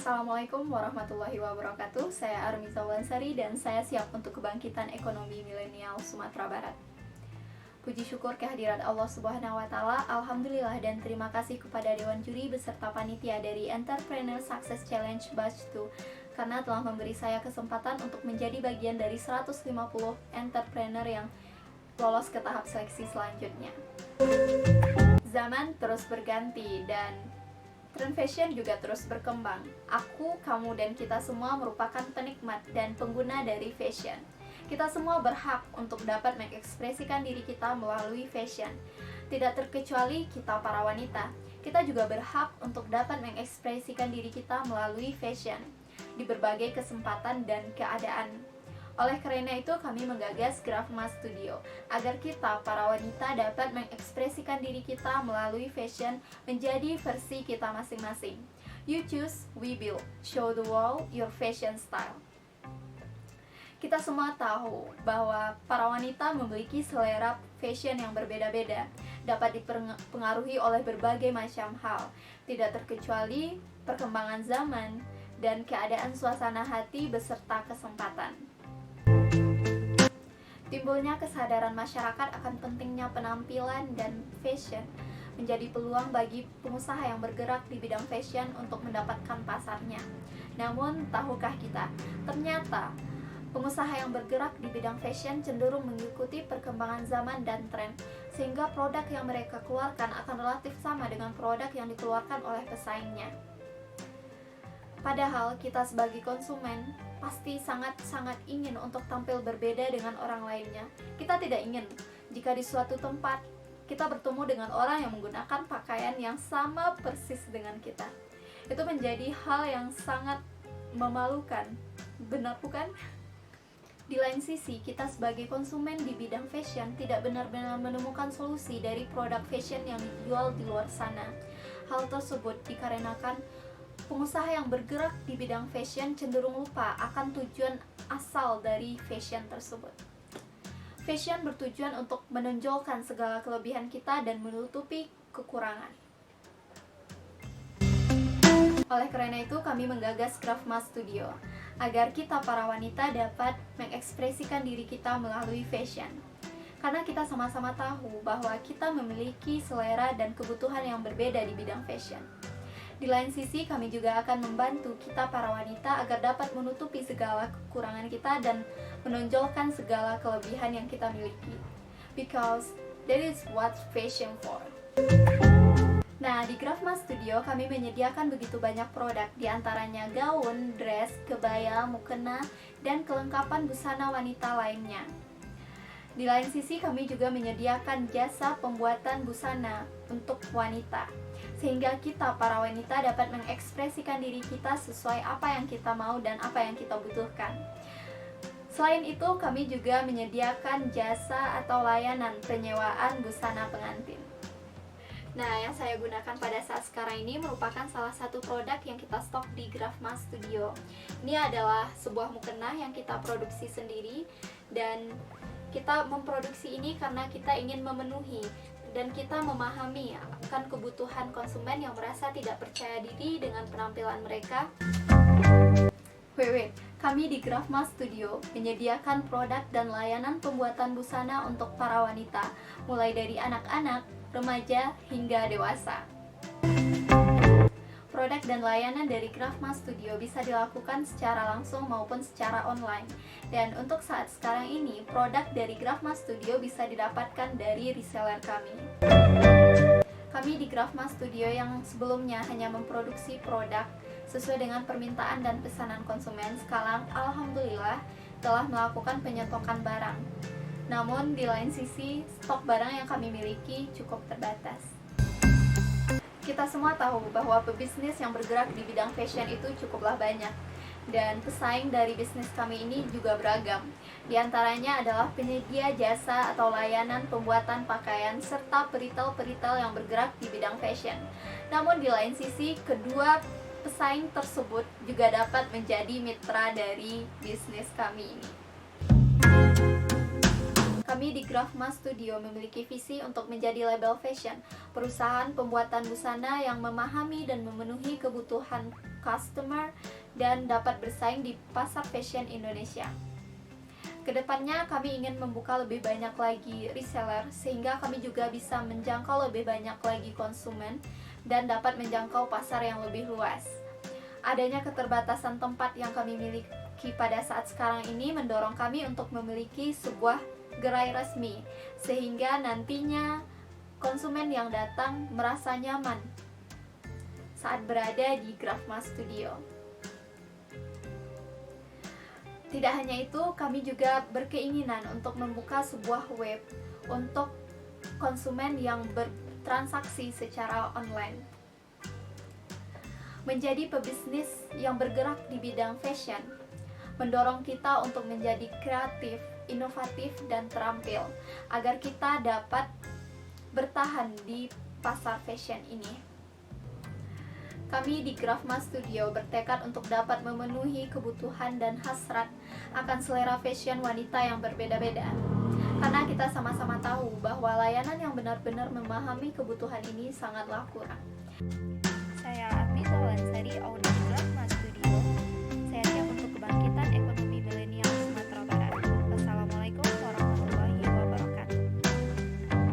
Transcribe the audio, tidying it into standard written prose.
Assalamualaikum warahmatullahi wabarakatuh. Saya Armiza Lansari dan saya siap untuk kebangkitan ekonomi milenial Sumatera Barat. Puji syukur kehadirat Allah Subhanahu wa Ta'ala. Alhamdulillah dan terima kasih kepada Dewan Juri beserta panitia dari Entrepreneur Success Challenge Batch 2 karena telah memberi saya kesempatan untuk menjadi bagian dari 150 entrepreneur yang lolos ke tahap seleksi selanjutnya. Zaman terus berganti dan tren fashion juga terus berkembang. Aku, kamu, dan kita semua merupakan penikmat dan pengguna dari fashion. Kita semua berhak untuk dapat mengekspresikan diri kita melalui fashion. Tidak terkecuali kita para wanita. Kita juga berhak untuk dapat mengekspresikan diri kita melalui fashion di berbagai kesempatan dan keadaan. Oleh karena itu, kami menggagas Grafma Studio agar kita, para wanita, dapat mengekspresikan diri kita melalui fashion menjadi versi kita masing-masing. You choose, we build. Show the world your fashion style. Kita semua tahu bahwa para wanita memiliki selera fashion yang berbeda-beda, dapat dipengaruhi oleh berbagai macam hal, tidak terkecuali perkembangan zaman dan keadaan suasana hati beserta kesempatan. Timbulnya kesadaran masyarakat akan pentingnya penampilan dan fashion menjadi peluang bagi pengusaha yang bergerak di bidang fashion untuk mendapatkan pasarnya. Namun, tahukah kita, ternyata pengusaha yang bergerak di bidang fashion cenderung mengikuti perkembangan zaman dan tren, sehingga produk yang mereka keluarkan akan relatif sama dengan produk yang dikeluarkan oleh pesaingnya. Padahal kita sebagai konsumen pasti sangat-sangat ingin untuk tampil berbeda dengan orang lainnya. Kita tidak ingin jika di suatu tempat kita bertemu dengan orang yang menggunakan pakaian yang sama persis dengan kita. Itu menjadi hal yang sangat memalukan, benar bukan? Di lain sisi, kita sebagai konsumen di bidang fashion tidak benar-benar menemukan solusi dari produk fashion yang dijual di luar sana. Hal tersebut dikarenakan pengusaha yang bergerak di bidang fashion cenderung lupa akan tujuan asal dari fashion tersebut. Fashion bertujuan untuk menonjolkan segala kelebihan kita dan menutupi kekurangan. Oleh karena itu, kami menggagas Grafma Studio agar kita para wanita dapat mengekspresikan diri kita melalui fashion. Karena kita sama-sama tahu bahwa kita memiliki selera dan kebutuhan yang berbeda di bidang fashion. Di lain sisi, kami juga akan membantu kita para wanita agar dapat menutupi segala kekurangan kita dan menonjolkan segala kelebihan yang kita miliki. Because that is what fashion for. Nah, di Grafma Studio kami menyediakan begitu banyak produk, diantaranya gaun, dress, kebaya, mukena, dan kelengkapan busana wanita lainnya. Di lain sisi, kami juga menyediakan jasa pembuatan busana untuk wanita, sehingga kita para wanita dapat mengekspresikan diri kita sesuai apa yang kita mau dan apa yang kita butuhkan. Selain itu, kami juga menyediakan jasa atau layanan penyewaan busana pengantin. Nah, yang saya gunakan pada saat sekarang ini merupakan salah satu produk yang kita stok di Grafma Studio. Ini adalah sebuah mukena yang kita produksi sendiri, dan kita memproduksi ini karena kita ingin memenuhi dan kita memahami akan kebutuhan konsumen yang merasa tidak percaya diri dengan penampilan mereka. Kami di Grafma Studio menyediakan produk dan layanan pembuatan busana untuk para wanita, mulai dari anak-anak, remaja, hingga dewasa. Produk dan layanan dari Grafma Studio bisa dilakukan secara langsung maupun secara online. Dan untuk saat sekarang ini, produk dari Grafma Studio bisa didapatkan dari reseller kami. Kami di Grafma Studio yang sebelumnya hanya memproduksi produk sesuai dengan permintaan dan pesanan konsumen, sekarang alhamdulillah telah melakukan penyotokan barang. Namun di lain sisi, stok barang yang kami miliki cukup terbatas. Kita semua tahu bahwa pebisnis yang bergerak di bidang fashion itu cukuplah banyak, dan pesaing dari bisnis kami ini juga beragam. Di antaranya adalah penyedia jasa atau layanan pembuatan pakaian serta peritel-peritel yang bergerak di bidang fashion. Namun di lain sisi, kedua pesaing tersebut juga dapat menjadi mitra dari bisnis kami ini. Kami di Grafma Studio memiliki visi untuk menjadi label fashion, perusahaan pembuatan busana yang memahami dan memenuhi kebutuhan customer dan dapat bersaing di pasar fashion Indonesia. Kedepannya kami ingin membuka lebih banyak lagi reseller sehingga kami juga bisa menjangkau lebih banyak lagi konsumen dan dapat menjangkau pasar yang lebih luas. Adanya keterbatasan tempat yang kami miliki pada saat sekarang ini mendorong kami untuk memiliki sebuah gerai resmi sehingga nantinya konsumen yang datang merasa nyaman saat berada di Grafma Studio. Tidak hanya itu, kami juga berkeinginan untuk membuka sebuah web untuk konsumen yang bertransaksi secara online. Menjadi pebisnis yang bergerak di bidang fashion mendorong kita untuk menjadi kreatif, inovatif, dan terampil agar kita dapat bertahan di pasar fashion ini. Kami di Grafma Studio bertekad untuk dapat memenuhi kebutuhan dan hasrat akan selera fashion wanita yang berbeda-beda. Karena kita sama-sama tahu bahwa layanan yang benar-benar memahami kebutuhan ini sangatlah kurang. Saya Armita Lansari, owner